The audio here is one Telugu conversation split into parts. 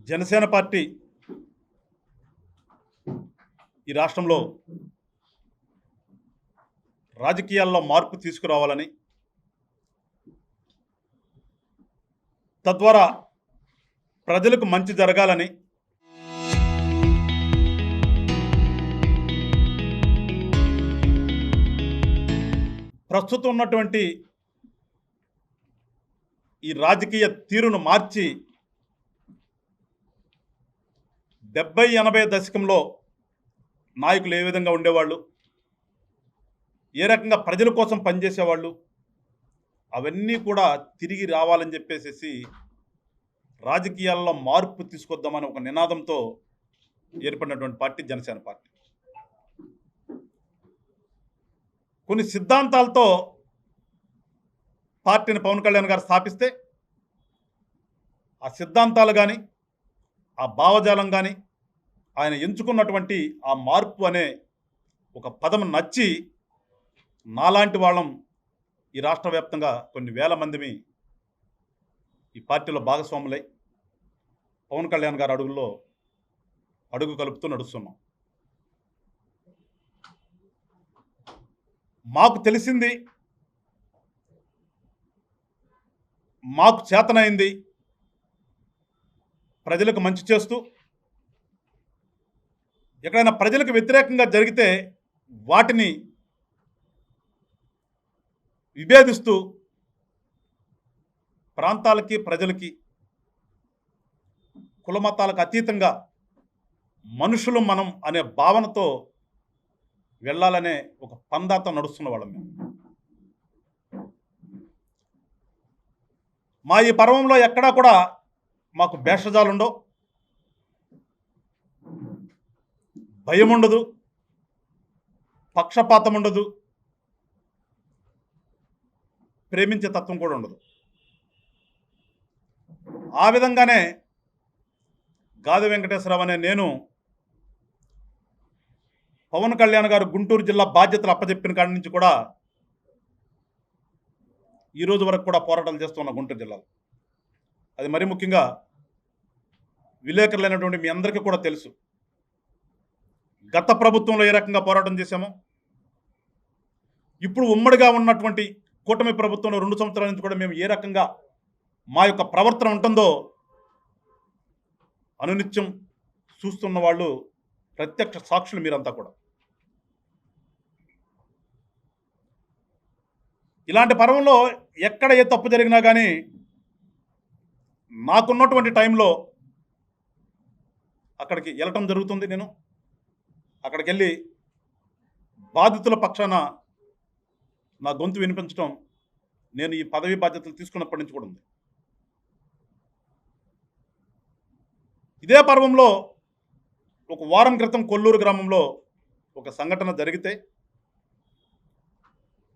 జనసేన పార్టీ ఈ రాష్ట్రంలో రాజకీయాల్లో మార్పు తీసుకురావాలని, తద్వారా ప్రజలకు మంచి జరగాలని ప్రస్తుతం ఉన్నటువంటి ఈ రాజకీయ తీరును మార్చి 70-80 దశకంలో నాయకులు ఏ విధంగా ఉండేవాళ్ళు, ఏ రకంగా ప్రజల కోసం పనిచేసేవాళ్ళు, అవన్నీ కూడా తిరిగి రావాలని చెప్పేసి రాజకీయాల్లో మార్పు తీసుకొద్దామని ఒక నినాదంతో ఏర్పడినటువంటి పార్టీ జనసేన పార్టీ. కొన్ని సిద్ధాంతాలతో పార్టీని పవన్ కళ్యాణ్ గారు స్థాపిస్తే ఆ సిద్ధాంతాలు కానీ, ఆ భావజాలం కానీ, ఆయన ఎంచుకున్నటువంటి ఆ మార్పు అనే ఒక పదం నచ్చి నాలాంటి వాళ్ళం ఈ రాష్ట్ర వ్యాప్తంగా కొన్ని వేల మందిని ఈ పార్టీలో భాగస్వాములై పవన్ కళ్యాణ్ గారి అడుగుల్లో అడుగు కలుపుతూ నడుస్తున్నాం. మాకు తెలిసింది, మాకు చేతనైంది ప్రజలకు మంచి చేస్తూ, ఎక్కడైనా ప్రజలకు వ్యతిరేకంగా జరిగితే వాటిని విభేదిస్తూ ప్రాంతాలకి, ప్రజలకి, కులమతాలకు అతీతంగా మనుషులు మనం అనే భావనతో వెళ్ళాలనే ఒక పందాతో నడుస్తున్న వాళ్ళం మేము. మా ఈ పర్వంలో ఎక్కడా కూడా మాకు భేషజాలు ఉండవు, భయం ఉండదు, పక్షపాతం ఉండదు, ప్రేమించే తత్వం కూడా ఉండదు. ఆ విధంగానే గాది వెంకటేశ్వరరావు అనే నేను పవన్ కళ్యాణ్ గారు గుంటూరు జిల్లా బాధ్యతలు అప్పచెప్పిన కాడి నుంచి కూడా ఈరోజు వరకు కూడా పోరాటాలు చేస్తున్న గుంటూరు జిల్లాలో. అది మరీ ముఖ్యంగా విలేకరులైనటువంటి మీ అందరికీ కూడా తెలుసు, గత ప్రభుత్వంలో ఏ రకంగా పోరాటం చేశామో, ఇప్పుడు ఉమ్మడిగా ఉన్నటువంటి కూటమి ప్రభుత్వంలో 2 సంవత్సరాల నుంచి కూడా మేము ఏ రకంగా మా యొక్క ప్రవర్తన ఉంటుందో అనునిత్యం చూస్తున్న వాళ్ళు ప్రత్యక్ష సాక్షులు మీరంతా కూడా. ఇలాంటి పర్వంలో ఎక్కడ ఏ తప్పు జరిగినా కానీ నాకున్నటువంటి టైంలో అక్కడికి వెళ్ళటం జరుగుతుంది. నేను అక్కడికి వెళ్ళి బాధితుల పక్షాన నా గొంతు వినిపించడం నేను ఈ పదవి బాధ్యతలు తీసుకున్నప్పటి నుంచి కూడా ఉంది. ఇదే పర్వంలో ఒక వారం క్రితం కొల్లూరు గ్రామంలో ఒక సంఘటన జరిగితే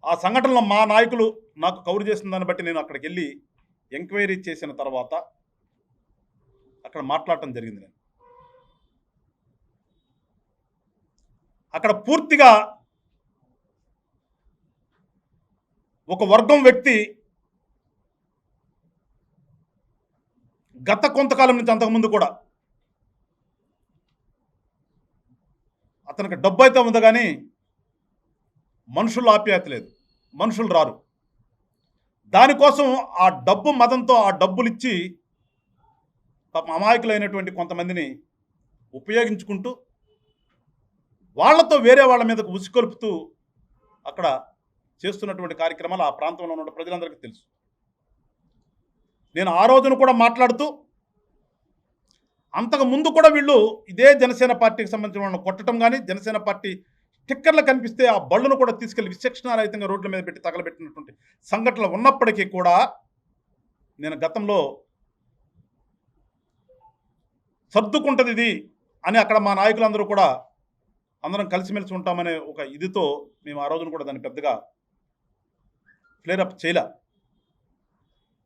ఆ సంఘటనలో మా నాయకులు నాకు కవర్ చేసిన దాన్ని బట్టి నేను అక్కడికి వెళ్ళి ఎంక్వైరీ చేసిన తర్వాత అక్కడ మాట్లాడటం జరిగింది. నేను అక్కడ పూర్తిగా ఒక వర్గం వ్యక్తి గత కొంతకాలం నుంచి, అంతకుముందు కూడా అతనికి డబ్బు అయితే ఉంది కానీ మనుషులు ఆప్యాయత లేదు, మనుషులు రారు. దానికోసం ఆ డబ్బు మదంతో ఆ డబ్బులు ఇచ్చి అమాయకులైనటువంటి కొంతమందిని ఉపయోగించుకుంటూ వాళ్లతో వేరే వాళ్ళ మీదకు ఉసికొల్పుతూ అక్కడ చేస్తున్నటువంటి కార్యక్రమాలు ఆ ప్రాంతంలో ఉన్న ప్రజలందరికీ తెలుసు. నేను ఆ రోజున కూడా మాట్లాడుతూ, అంతకు ముందు కూడా వీళ్ళు ఇదే జనసేన పార్టీకి సంబంధించిన వాళ్ళని కొట్టడం కానీ, జనసేన పార్టీ స్టిక్కర్లు కనిపిస్తే ఆ బళ్ళను కూడా తీసుకెళ్లి విచక్షణారహితంగా రోడ్ల మీద పెట్టి తగలబెట్టినటువంటి సంఘటనలు ఉన్నప్పటికీ కూడా నేను గతంలో సర్దుకుంటుంది ఇది అని అక్కడ మా నాయకులందరూ కూడా అందరం కలిసిమెలిసి ఉంటామనే ఒక ఇదితో మేము ఆ రోజున కూడా దాన్ని పెద్దగా ఫ్లేరప్ చేయలే.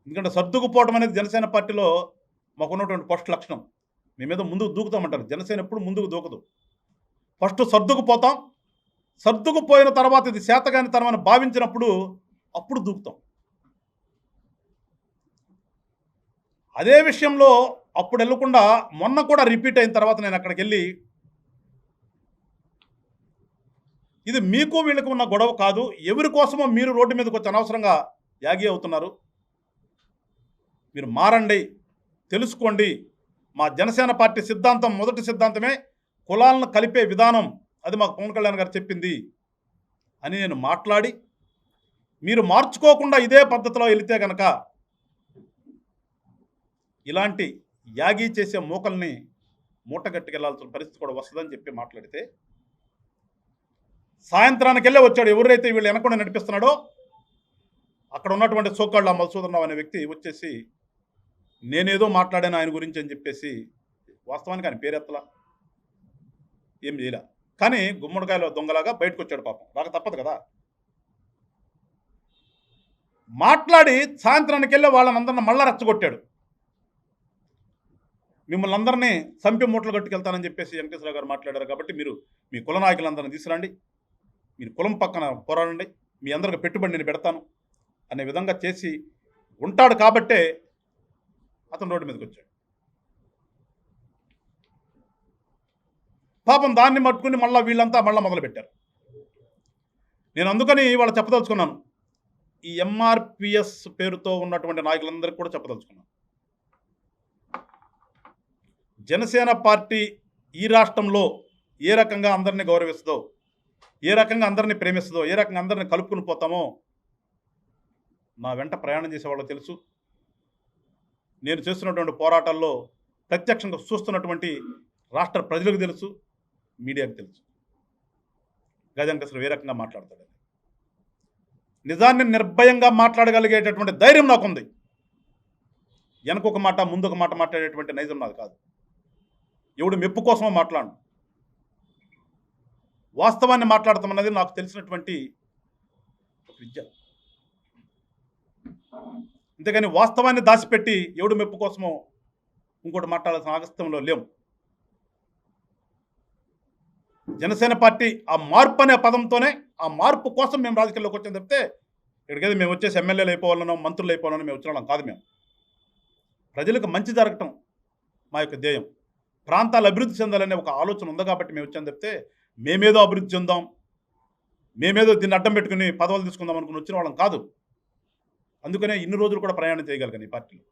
ఎందుకంటే సర్దుకుపోవడం అనేది జనసేన పార్టీలో మాకున్నటువంటి ఫస్ట్ లక్షణం. మీ మీద ముందుకు దూకుతామంటారు, జనసేన ఎప్పుడు ముందుకు దూకదు. ఫస్ట్ సర్దుకుపోతాం, సర్దుకుపోయిన తర్వాత ఇది చేతగాని తనమని భావించినప్పుడు అప్పుడు దూకుతాం. అదే విషయంలో అప్పుడు వెళ్ళకుండా మొన్న కూడా రిపీట్ అయిన తర్వాత నేను అక్కడికి వెళ్ళి, ఇది మీకు వీళ్ళకు ఉన్న గొడవ కాదు, ఎవరి కోసమో మీరు రోడ్డు మీదకి వచ్చి అనవసరంగా యాగి అవుతున్నారు, మీరు మారండి, తెలుసుకోండి, మా జనసేన పార్టీ సిద్ధాంతం మొదటి సిద్ధాంతమే కులాలను కలిపే విధానం, అది మాకు పవన్ కళ్యాణ్ గారు చెప్పింది అని నేను మాట్లాడి, మీరు మార్చుకోకుండా ఇదే పద్ధతిలో వెళితే కనుక ఇలాంటి యాగి చేసే మూకల్ని మూటగట్టుకెళ్లాల్సిన పరిస్థితి కూడా వస్తుందని చెప్పి మాట్లాడితే, సాయంత్రానికి వెళ్ళే వచ్చాడు ఎవరైతే వీళ్ళు వెనకుండా నడిపిస్తున్నాడో అక్కడ ఉన్నటువంటి సోకాళ్ళ మధుసూదన్ రావు అనే వ్యక్తి వచ్చేసి, నేనేదో మాట్లాడాను ఆయన గురించి అని చెప్పేసి, వాస్తవానికి ఆయన పేరెత్తలా, ఏం చేయలే, కానీ గుమ్మడికాయలో దొంగలాగా బయటకు వచ్చాడు. పాపం రాక తప్పదు కదా. మాట్లాడి సాయంత్రానికి వెళ్ళి వాళ్ళని అందరిని మళ్ళా రెచ్చగొట్టాడు. మిమ్మల్ని అందరినీ చంపి మూటలు కట్టుకెళ్తానని చెప్పేసి వెంకటేశ్వరరావు గారు మాట్లాడారు. కాబట్టి మీరు మీ కుల నాయకులందరినీ తీసుకురండి, మీరు కులం పక్కన పోరాడండి, మీ అందరికి పెట్టుబడి నేను పెడతాను అనే విధంగా చేసి ఉంటాడు. కాబట్టే అతను రోడ్డు మీదకి వచ్చాడు. పాపం దాన్ని పట్టుకుని మళ్ళీ వీళ్ళంతా మొదలుపెట్టారు. నేను అందుకని ఇవాళ చెప్పదలుచుకున్నాను, ఈ ఎంఆర్పిఎస్ పేరుతో ఉన్నటువంటి నాయకులందరికీ కూడా చెప్పదలుచుకున్నాను, జనసేన పార్టీ ఈ రాష్ట్రంలో ఏ రకంగా అందరినీ గౌరవిస్తుందో, ఏ రకంగా అందరినీ ప్రేమిస్తుందో, ఏ రకంగా అందరినీ కలుపుకుని పోతామో నా వెంట ప్రయాణం చేసే వాళ్ళకి తెలుసు. నేను చేస్తున్నటువంటి పోరాటాల్లో ప్రత్యక్షంగా చూస్తున్నటువంటి రాష్ట్ర ప్రజలకు తెలుసు, మీడియాకు తెలుసు. గజంకసలు ఏ రకంగా మాట్లాడతాడు, నిజాన్ని నిర్భయంగా మాట్లాడగలిగేటటువంటి ధైర్యం నాకుంది. వెనకొక మాట ముందొక మాట మాట్లాడేటువంటి నైజం నాది కాదు. ఎవడు మెప్పు కోసమో మాట్లాడు, వాస్తవాన్ని మాట్లాడతామన్నది నాకు తెలిసినటువంటి విద్య. అంతేగాని వాస్తవాన్ని దాచిపెట్టి ఎవడు మెప్పు కోసమో ఇంకోటి మాట్లాడాల్సిన ఆగస్త్యంలో లేం. జనసేన పార్టీ ఆ మార్పు అనే పదంతోనే, ఆ మార్పు కోసం మేము రాజకీయాల్లోకి వచ్చాం తప్పితే ఇక్కడికైతే మేము వచ్చేసి ఎమ్మెల్యేలు అయిపోవాలనో మంత్రులు అయిపోవాలనో మేము వచ్చిన కాదు. మేము ప్రజలకు మంచి జరగటం మా యొక్క ధ్యేయం, ప్రాంతాలు అభివృద్ధి చెందాలనే ఒక ఆలోచన ఉంది కాబట్టి మేము వచ్చాం తప్పితే మేమేదో అభివృద్ధి చెందాం, మేమేదో దీన్ని అడ్డం పెట్టుకుని పదవులు తీసుకుందాం అనుకుని వచ్చిన వాళ్ళం కాదు. అందుకనే ఇన్ని రోజులు కూడా ప్రయాణం చేయగలిగాను ఈ పార్టీలో.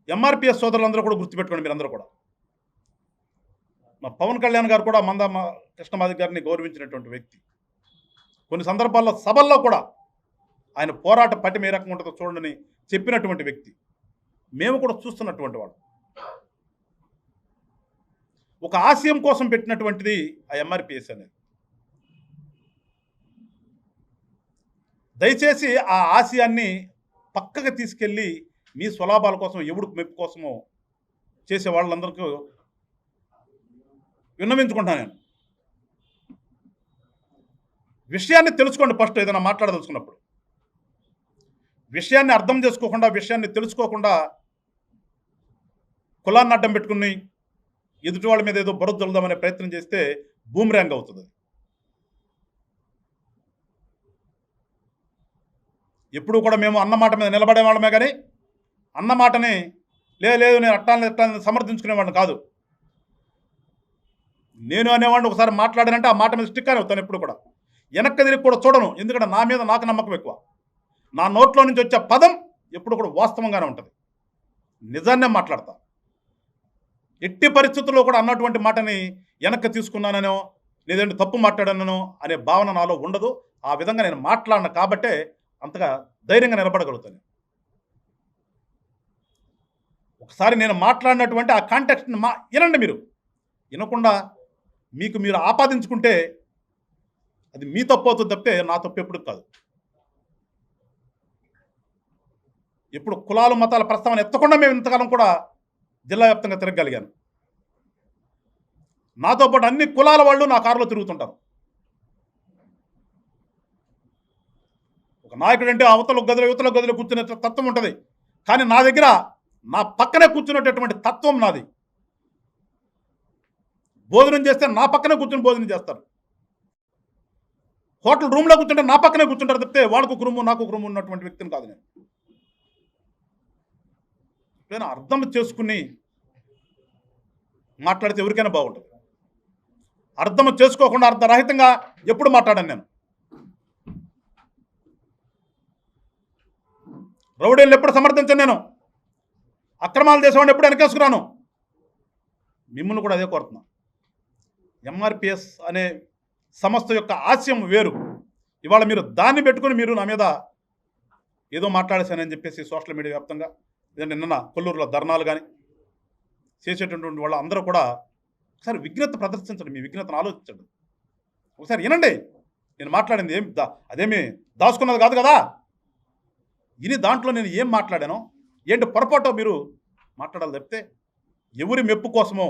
ఎంఆర్పిఎస్ సోదరులందరూ కూడా గుర్తుపెట్టుకోండి, మీరందరూ కూడా. మా పవన్ కళ్యాణ్ గారు కూడా కృష్ణమాదిక్ గారిని గౌరవించినటువంటి వ్యక్తి. కొన్ని సందర్భాల్లో సభల్లో కూడా ఆయన పోరాట పటిమ ఏ రకంగా ఉంటుందో చూడండి చెప్పినటువంటి వ్యక్తి. మేము కూడా చూస్తున్నటువంటి వాడు. ఒక ఆశయం కోసం పెట్టినటువంటిది ఆ ఎంఆర్పిఎస్ అనేది. దయచేసి ఆ ఆశయాన్ని పక్కగా తీసుకెళ్ళి మీ స్వలాభాల కోసం, ఎవడు మెప్పు కోసమో చేసే వాళ్ళందరికీ విన్నవించుకుంటాను నేను. విషయాన్ని తెలుసుకోండి. ఫస్ట్ ఏదైనా మాట్లాడదలుచుకున్నప్పుడు విషయాన్ని అర్థం చేసుకోకుండా, విషయాన్ని తెలుసుకోకుండా కులాన్ని అడ్డం పెట్టుకుని ఎదుటి వాళ్ళ మీద ఏదో బురద జల్లుదామనే ప్రయత్నం చేస్తే బూమ్రాంగ్ అవుతుంది. ఎప్పుడు కూడా మేము అన్నమాట మీద నిలబడే వాళ్ళమే కానీ అన్నమాటని లేదు నేను అట్టాలని సమర్థించుకునేవాడిని కాదు. నేను అనేవాడిని ఒకసారి మాట్లాడానంటే ఆ మాట మీద స్టిక్ అని అవుతాను. ఎప్పుడు కూడా వెనక్కి తిరిగి కూడా చూడను. ఎందుకంటే నా మీద నాకు నమ్మకం ఎక్కువ. నా నోట్లో నుంచి వచ్చే పదం ఎప్పుడు కూడా వాస్తవంగానే ఉంటుంది. నిజాన్నే మాట్లాడతా. ఎట్టి పరిస్థితుల్లో కూడా అన్నటువంటి మాటని వెనక్కి తీసుకున్నానో లేదంటే తప్పు మాట్లాడానో అనే భావన నాలో ఉండదు. ఆ విధంగా నేను మాట్లాడిన కాబట్టే అంతగా ధైర్యంగా నిలబడగలుగుతాను. ఒకసారి నేను మాట్లాడినటువంటి ఆ కాంటెక్స్ట్ని వినండి. మీరు వినకుండా మీకు మీరు ఆపాదించుకుంటే అది మీ తప్పు అవుతుంది తప్పితే నా తప్పు ఎప్పుడు కాదు. ఎప్పుడు కులాలు మతాల ప్రస్తావన ఎత్తకుండా మేము ఇంతకాలం కూడా జిల్లా వ్యాప్తంగా తిరగగలిగాను. నాతో పాటు అన్ని కులాల వాళ్ళు నా కారులో తిరుగుతుంటారు. ఒక నాయకుడు అంటే అవతల గదిలో యువతల గదిలో కూర్చునే తత్వం ఉంటుంది. కానీ నా దగ్గర నా పక్కనే కూర్చున్నటువంటి తత్వం నాది. భోజనం చేస్తే నా పక్కనే కూర్చుని భోజనం చేస్తారు. హోటల్ రూమ్లో కూర్చుంటే నా పక్కనే కూర్చుంటారు తప్పితే వాళ్ళకు ఒక రూము నాకు ఒక రూము ఉన్నటువంటి వ్యక్తిని కాదు నేను. నేను అర్థం చేసుకుని మాట్లాడితే ఎవరికైనా బాగుంటుంది. అర్థం చేసుకోకుండా అర్థరహితంగా ఎప్పుడు మాట్లాడాను నేను. రౌడీలను ఎప్పుడు సమర్థించాను నేను. అక్రమాలు చేసేవాడిని ఎప్పుడు వెనకేసుకున్నాను. మిమ్మల్ని కూడా అదే కోరుతున్నా. ఎంఆర్పిఎస్ అనే సంస్థ యొక్క ఆశయం వేరు. ఇవాళ మీరు దాన్ని పెట్టుకుని మీరు నా మీద ఏదో మాట్లాడేశానని చెప్పేసి సోషల్ మీడియా వ్యాప్తంగా ఏదంటే నిన్న కొల్లూరులో ధర్నాలు కానీ చేసేటటువంటి వాళ్ళు అందరూ కూడా ఒకసారి విఘ్నత ప్రదర్శించండి. మీ విఘ్నతను ఆలోచించండి. ఒకసారి వినండి. నేను మాట్లాడింది అదేమి దాచుకున్నది కాదు కదా. ఇని దాంట్లో నేను ఏం మాట్లాడానో ఏంటి పొరపాటో మీరు మాట్లాడాలి తప్పితే ఎవరి మెప్పు కోసమో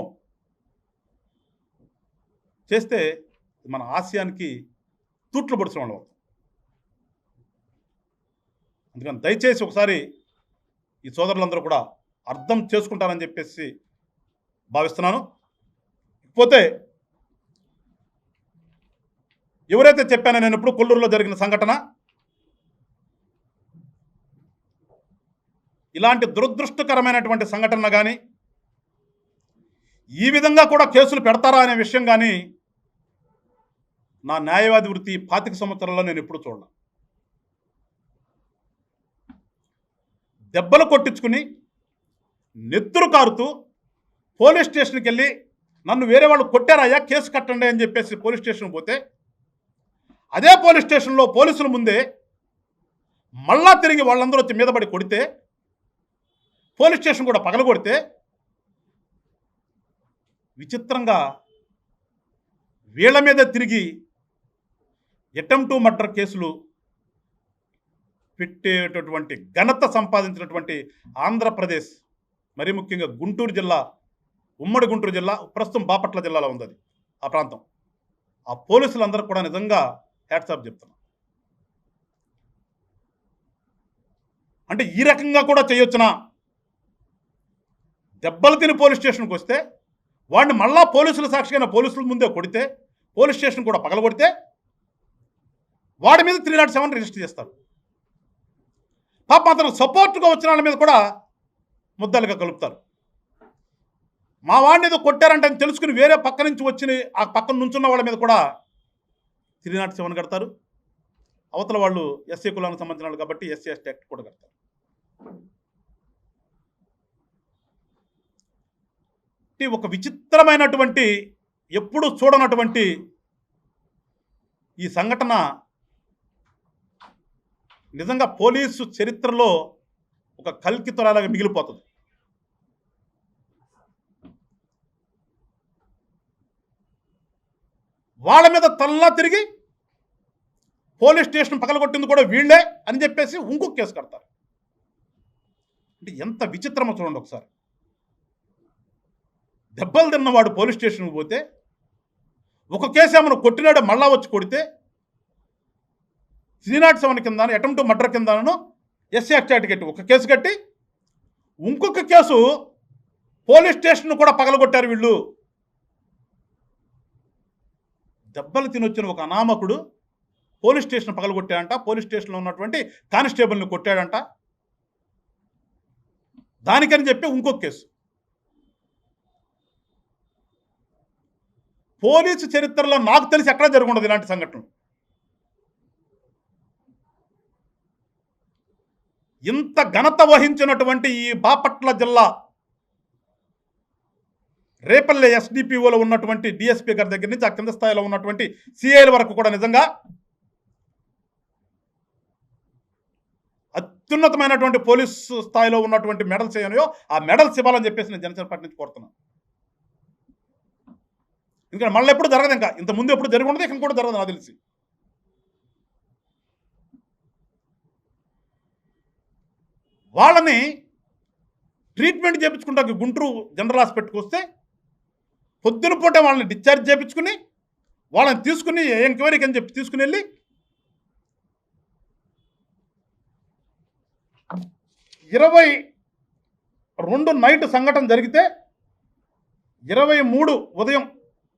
చేస్తే మన ఆశయానికి తూట్లు పొడిచిన వాళ్ళు. అందుకని దయచేసి ఒకసారి ఈ సోదరులందరూ కూడా అర్థం చేసుకుంటారని చెప్పేసి భావిస్తున్నాను. పోతే ఎవరైతే చెప్పానో నేను ఇప్పుడు కొల్లూరులో జరిగిన సంఘటన, ఇలాంటి దురదృష్టకరమైనటువంటి సంఘటన కానీ ఈ విధంగా కూడా కేసులు పెడతారా అనే విషయం కానీ నా న్యాయవాది వృత్తి 25 సంవత్సరాల్లో నేను ఎప్పుడు చూడను. దెబ్బలు కొట్టించుకుని నెత్తురు కారుతూ పోలీస్ స్టేషన్కి వెళ్ళి నన్ను వేరే వాళ్ళు కొట్టారయ్యా కేసు కట్టండి అని చెప్పేసి పోలీస్ స్టేషన్కి పోతే అదే పోలీస్ స్టేషన్లో పోలీసుల ముందే మళ్ళా తిరిగి వాళ్ళందరూ వచ్చి మీద పడి కొడితే పోలీస్ స్టేషన్ కూడా పగలగొడితే విచిత్రంగా వీళ్ళ మీద తిరిగి అటెంప్ట్ టు మర్డర్ కేసులు పెట్టేటటువంటి ఘనత సంపాదించినటువంటి ఆంధ్రప్రదేశ్, మరీ ముఖ్యంగా గుంటూరు జిల్లా, ఉమ్మడి గుంటూరు జిల్లా, ప్రస్తుతం బాపట్ల జిల్లాలో ఉంది అది ఆ ప్రాంతం. ఆ పోలీసులందరూ కూడా నిజంగా హ్యాట్సాప్ చెప్తున్నా. అంటే ఈ రకంగా కూడా చేయొచ్చునా? దెబ్బలు తిని పోలీస్ స్టేషన్కి వస్తే వాడిని మళ్ళా పోలీసుల సాక్షిగా పోలీసుల ముందే కొడితే పోలీస్ స్టేషన్ కూడా పగలగొడితే వాడి మీద 307 రిజిస్టర్ చేస్తారు. పాప అతను సపోర్ట్గా వచ్చిన వాళ్ళ మీద కూడా ముద్దాలుగా కలుపుతారు. మా వాడిని ఏదో కొట్టారంటే అని తెలుసుకుని వేరే పక్క నుంచి వచ్చి ఆ పక్కన నుంచున్న వాళ్ళ మీద కూడా 307 కడతారు. అవతల వాళ్ళు ఎస్సీ కులానికి సంబంధించిన వాళ్ళు కాబట్టి ఎస్సీ ఎస్టీ యాక్ట్ కూడా కడతారు. ఒక విచిత్రమైనటువంటి ఎప్పుడు చూడనటువంటి ఈ సంఘటన నిజంగా పోలీసు చరిత్రలో ఒక కల్కితొరలాగా మిగిలిపోతుంది. వాళ్ళ మీద తల్లా తిరిగి పోలీస్ స్టేషన్ పగలగొట్టింది కూడా వీళ్ళే అని చెప్పేసి ఇంకొక కేసు కడతారు. అంటే ఎంత విచిత్రమో చూడండి ఒకసారి. దెబ్బలు తిన్నవాడు పోలీస్ స్టేషన్కి పోతే ఒక కేసు ఏమైనా కొట్టినాడు మళ్ళా వచ్చి కొడితే 307 కింద అటెంప్ట్ టు మర్డర్ కిందను ఎస్సీ యాక్ట్ కట్టి ఒక కేసు కట్టి ఇంకొక కేసు పోలీస్ స్టేషన్ కూడా పగలగొట్టారు వీళ్ళు. దెబ్బలు తినొచ్చిన ఒక అనామకుడు పోలీస్ స్టేషన్ పగలగొట్టాడంట, పోలీస్ స్టేషన్లో ఉన్నటువంటి కానిస్టేబుల్ని కొట్టాడంట. దానికని చెప్పి ఇంకొక కేసు. పోలీసు చరిత్రలో నాకు తెలిసి ఎక్కడ జరుగుండదు ఇలాంటి సంఘటనలు. ఇంత ఘనత వహించినటువంటి ఈ బాపట్ల జిల్లా రేపల్లె ఎస్డిపిఓలో ఉన్నటువంటి డిఎస్పీ గారి దగ్గర నుంచి ఆ కింద స్థాయిలో ఉన్నటువంటి సిఐల వరకు కూడా నిజంగా అత్యున్నతమైనటువంటి పోలీసు స్థాయిలో ఉన్నటువంటి మెడల్స్ ఏమో ఆ మెడల్స్ ఇవ్వాలని చెప్పేసి నేను జనసేన పార్టీ నుంచి కోరుతున్నాను. ఎందుకంటే మళ్ళీ ఎప్పుడు జరగదు, ఇంకా ఇంత ముందు ఎప్పుడు జరిగి ఉండదు, ఇక్కడ కూడా జరగదు నాకు తెలిసి. వాళ్ళని ట్రీట్మెంట్ చేయించుకుంటా గుంటూరు జనరల్ హాస్పిటల్కి వస్తే పొద్దున పూట వాళ్ళని డిశ్చార్జ్ చేయించుకుని వాళ్ళని తీసుకుని ఎంక్వైరీకి అని చెప్పి తీసుకుని వెళ్ళి 22 నైట్ సంఘటన జరిగితే 23 ఉదయం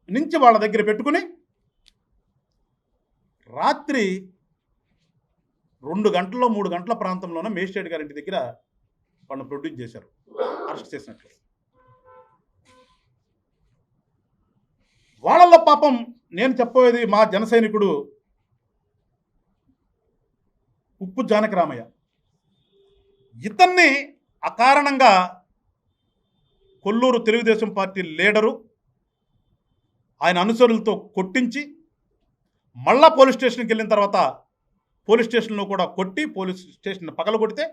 నుంచి వాళ్ళ దగ్గర పెట్టుకుని రాత్రి 2 గంటల్లో 3 గంటల ప్రాంతంలోనే మేజిస్ట్రేట్ గారి ఇంటి దగ్గర వాళ్ళని ప్రొడ్యూస్ చేశారు. అరెస్ట్ చేసినట్లు. వాళ్ళల్లో పాపం నేను చెప్పేది మా జన సైనికుడు ఉప్పు జానకి రామయ్య. ఇతన్ని అకారణంగా కొల్లూరు తెలుగుదేశం పార్టీ లీడరు ఆయన అనుచరులతో కొట్టించి మళ్ళా పోలీస్ స్టేషన్కి వెళ్ళిన తర్వాత పోలీస్ స్టేషన్లో కూడా కొట్టి పోలీస్ స్టేషన్ పగలగొడితే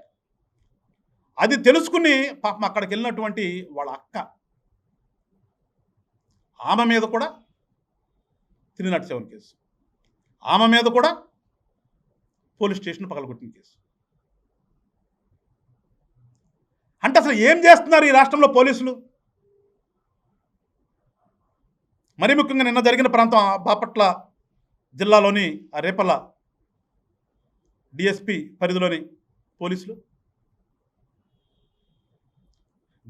అది తెలుసుకుని పాపం అక్కడికి వెళ్ళినటువంటి వాళ్ళ అక్క ఆమె మీద కూడా 307 కేసు, ఆమె మీద కూడా పోలీస్ స్టేషన్ పగలగొట్టిన కేసు. అంటే అసలు ఏం చేస్తున్నారు ఈ రాష్ట్రంలో పోలీసులు? మరీ ముఖ్యంగా నిన్న జరిగిన ప్రాంతం బాపట్ల జిల్లాలోని ఆ రేపల్ల డిఎస్పి పరిధిలోని పోలీసులు.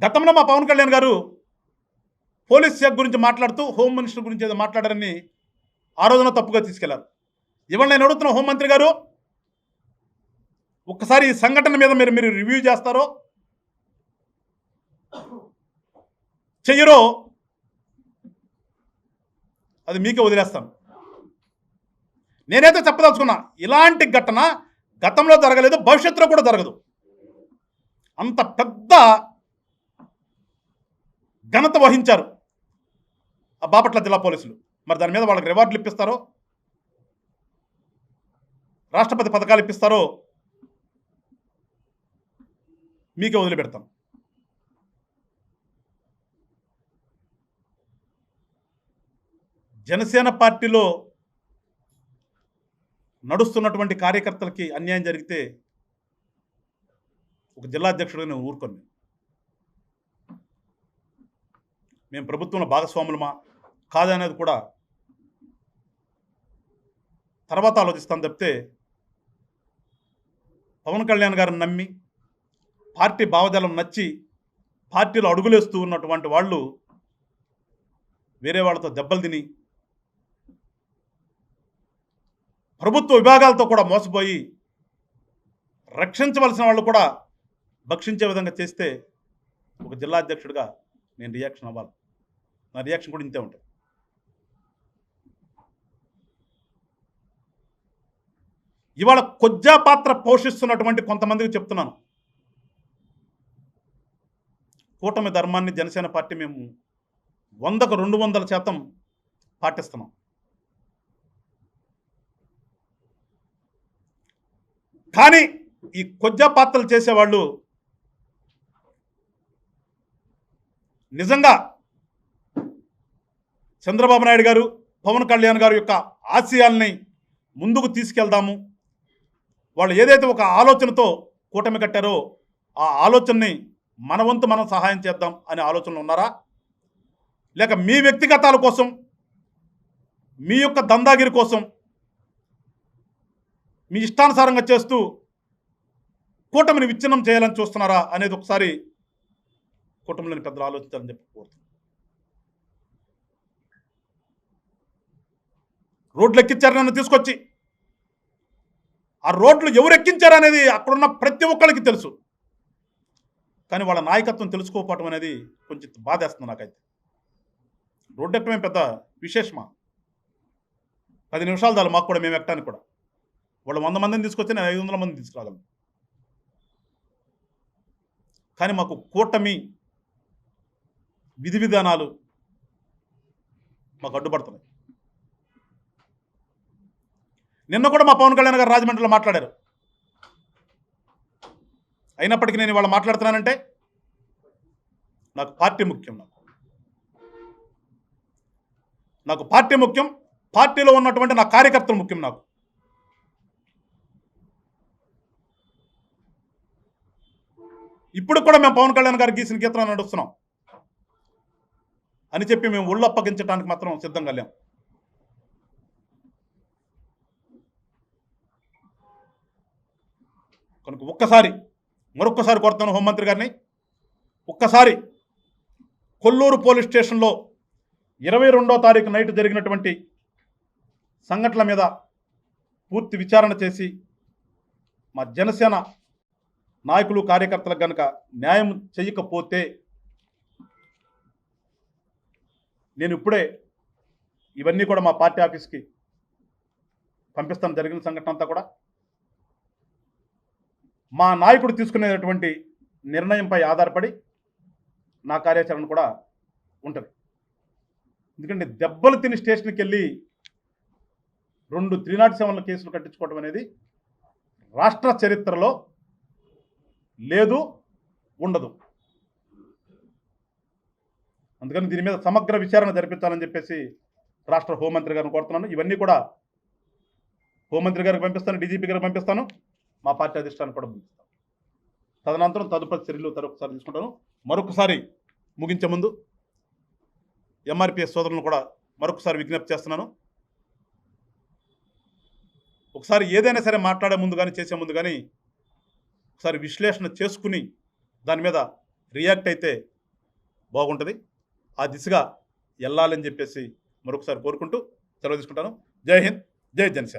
గతంలో మా పవన్ కళ్యాణ్ గారు పోలీస్ శాఖ గురించి మాట్లాడుతూ హోమ్ మినిస్టర్ గురించి ఏదో మాట్లాడారని ఆ రోజున తప్పుగా తీసుకెళ్లారు. ఇవాళ నేను అడుగుతున్న హోంమంత్రి గారు, ఒక్కసారి ఈ సంఘటన మీద మీరు రివ్యూ చేస్తారో చెయ్యరో అది మీకే వదిలేస్తాను. నేనైతే చెప్పదలుచుకున్నా, ఇలాంటి ఘటన గతంలో జరగలేదు, భవిష్యత్తులో కూడా జరగదు. అంత పెద్ద ఘనత వహించారు ఆ బాపట్ల జిల్లా పోలీసులు. మరి దాని మీద వాళ్ళకి రివార్డులు ఇప్పిస్తారో, రాష్ట్రపతి పథకాలు ఇప్పిస్తారో మీకే వదిలిపెడతాం. జనసేన పార్టీలో నడుస్తున్నటువంటి కార్యకర్తలకి అన్యాయం జరిగితే ఒక జిల్లా అధ్యక్షుడిగా నేను ఊరుకోను. మేము ప్రభుత్వంలో భాగస్వాములమా కాదనేది కూడా తర్వాత ఆలోచిస్తాను తప్పితే, పవన్ కళ్యాణ్ గారిని నమ్మి పార్టీ భావజాలం నచ్చి పార్టీలో అడుగులేస్తూ ఉన్నటువంటి వాళ్ళు వేరే వాళ్ళతో దెబ్బలు తిని ప్రభుత్వ విభాగాలతో కూడా మోసపోయి రక్షించవలసిన వాళ్ళు కూడా భక్షించే విధంగా చేస్తే ఒక జిల్లా అధ్యక్షుడిగా నేను రియాక్షన్ అవ్వాలి. నా రియాక్షన్ కూడా ఇంతే ఉంటుంది. ఇవాళ కొజ్జా పాత్ర పోషిస్తున్నటువంటి కొంతమందికి చెప్తున్నాను, కూటమి ధర్మాన్ని జనసేన పార్టీ మేము 100కు 200% పాటిస్తున్నాం. కానీ ఈ కొజ్జా పాత్రలు చేసేవాళ్ళు నిజంగా చంద్రబాబు నాయుడు గారు, పవన్ కళ్యాణ్ గారు యొక్క ఆశయాల్ని ముందుకు తీసుకెళ్దాము, వాళ్ళు ఏదైతే ఒక ఆలోచనతో కూటమి కట్టారో ఆ ఆలోచనని మన వంతు మనం సహాయం చేద్దాం అనే ఆలోచనలు ఉన్నారా, లేక మీ వ్యక్తిగతాల కోసం, మీ యొక్క దందాగిరి కోసం, మీ ఇష్టానుసారంగా చేస్తూ కూటమిని విచ్ఛిన్నం చేయాలని చూస్తున్నారా అనేది ఒకసారి కూటమిలోని పెద్దలు ఆలోచించాలని చెప్పి కోరుతున్నాను. రోడ్లు ఎక్కించారు నన్ను తీసుకొచ్చి, ఆ రోడ్లు ఎవరు ఎక్కించారు అనేది అక్కడున్న ప్రతి ఒక్కరికి తెలుసు. కానీ వాళ్ళ నాయకత్వం తెలుసుకోకపోవటం అనేది కొంచెం బాధేస్తుంది నాకైతే. రోడ్డు ఎక్కడమే పెద్ద విశేషమా? 10 నిమిషాలు చాలు మాకు కూడా, మేము ఎక్కడానికి కూడా. వాళ్ళు 100 మందిని తీసుకొస్తే నేను 500 మందిని తీసుకురాగలను. కానీ మాకు కూటమి విధి విధానాలు మాకు అడ్డుపడుతున్నాయి. నిన్న కూడా మా పవన్ కళ్యాణ్ గారు రాజమండ్రిలో మాట్లాడారు. అయినప్పటికీ నేను ఇవాళ మాట్లాడుతున్నానంటే నాకు పార్టీ ముఖ్యం. నాకు పార్టీ ముఖ్యం, పార్టీలో ఉన్నటువంటి నా కార్యకర్తలు ముఖ్యం. నాకు ఇప్పుడు కూడా మేము పవన్ కళ్యాణ్ గారు గీసిన గీతలను నడుస్తున్నాం అని చెప్పి మేము ఒళ్ళు అప్పగించడానికి మాత్రం సిద్ధంగా లేం. కనుక మరొక్కసారి కోరుతాను హోంమంత్రి గారిని, ఒక్కసారి కొల్లూరు పోలీస్ స్టేషన్లో 22వ తారీఖు నైట్ జరిగినటువంటి సంఘటనల మీద పూర్తి విచారణ చేసి మా జనసేన నాయకులు కార్యకర్తలకు గనక న్యాయం చేయకపోతే నేను ఇప్పుడే ఇవన్నీ కూడా మా పార్టీ ఆఫీస్కి పంపిస్తాను. జరిగిన సంఘటన అంతా కూడా మా నాయకుడు తీసుకునేటువంటి నిర్ణయంపై ఆధారపడి నా కార్యాచరణ కూడా ఉంటుంది. ఎందుకంటే దెబ్బలు తిని స్టేషన్కి వెళ్ళి 2 307 కేసులు కట్టించుకోవడం అనేది రాష్ట్ర చరిత్రలో లేదు, ఉండదు. అందుకని దీని మీద సమగ్ర విచారణ జరిపించాలని చెప్పేసి రాష్ట్ర హోంమంత్రి గారిని కోరుతున్నాను. ఇవన్నీ కూడా హోంమంత్రి గారికి పంపిస్తాను, డీజీపీ గారికి పంపిస్తాను, మా పార్టీ అధిష్టానం కూడా పంపిస్తాను. తదనంతరం తదుపరి చర్యలు ఒకసారి తీసుకుంటాను. మరొకసారి ముగించే ముందు ఎంఆర్పిఎస్ సోదరులను కూడా మరొకసారి విజ్ఞప్తి చేస్తున్నాను. ఒకసారి ఏదైనా సరే మాట్లాడే ముందు కానీ చేసే ముందు కానీ ఒకసారి విశ్లేషణ చేసుకుని దాని మీద రియాక్ట్ అయితే బాగుంటుంది. ఆ దిశగా వెళ్ళాలని చెప్పేసి మరొకసారి కోరుకుంటూ సెలవు తీసుకుంటాను. జై హింద్, జై జనసేన.